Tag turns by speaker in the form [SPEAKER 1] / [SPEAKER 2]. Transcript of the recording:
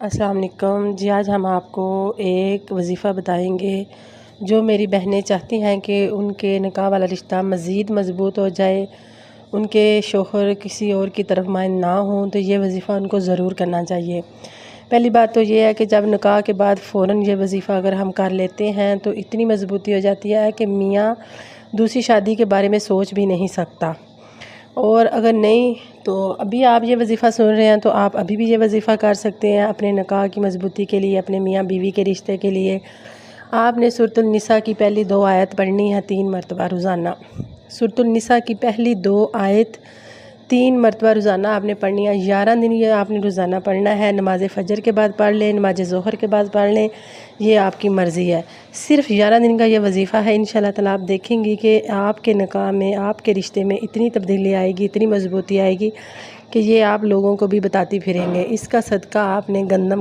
[SPEAKER 1] अस्सलाम वालेकुम जी। आज हम आपको एक वजीफ़ा बताएंगे जो मेरी बहनें चाहती हैं कि उनके निकाह वाला रिश्ता मज़ीद मज़बूत हो जाए, उनके शौहर किसी और की तरफ माइल ना हों, तो ये वजीफ़ा उनको ज़रूर करना चाहिए। पहली बात तो ये है कि जब निकाह के बाद फ़ौरन ये वजीफ़ा अगर हम कर लेते हैं तो इतनी मज़बूती हो जाती है कि मियाँ दूसरी शादी के बारे में सोच भी नहीं सकता। और अगर नहीं तो अभी आप ये वजीफ़ा सुन रहे हैं तो आप अभी भी ये वजीफ़ा कर सकते हैं अपने निकाह की मजबूती के लिए, अपने मियाँ बीवी के रिश्ते के लिए। आपने सूरतुल निसा की पहली 2 आयत पढ़नी है 3 मरतबा रोज़ाना। सूरतुल निसा की पहली 2 आयत 3 मरतबा रोज़ाना आपने पढ़नी है। 11 दिन ये आपने रोज़ाना पढ़ना है। नमाज़ फ़जर के बाद पढ़ लें, नमाज़ ज़ोहर के बाद पढ़ लें, ये आपकी मर्ज़ी है। सिर्फ़ 11 दिन का ये वजीफ़ा है। इंशाअल्लाह ताला आप देखेंगी कि आपके निकाह में, आपके रिश्ते में इतनी तब्दीली आएगी, इतनी मज़बूती आएगी कि ये आप लोगों को भी बताती फिरेंगे। इसका सदका आपने गंदम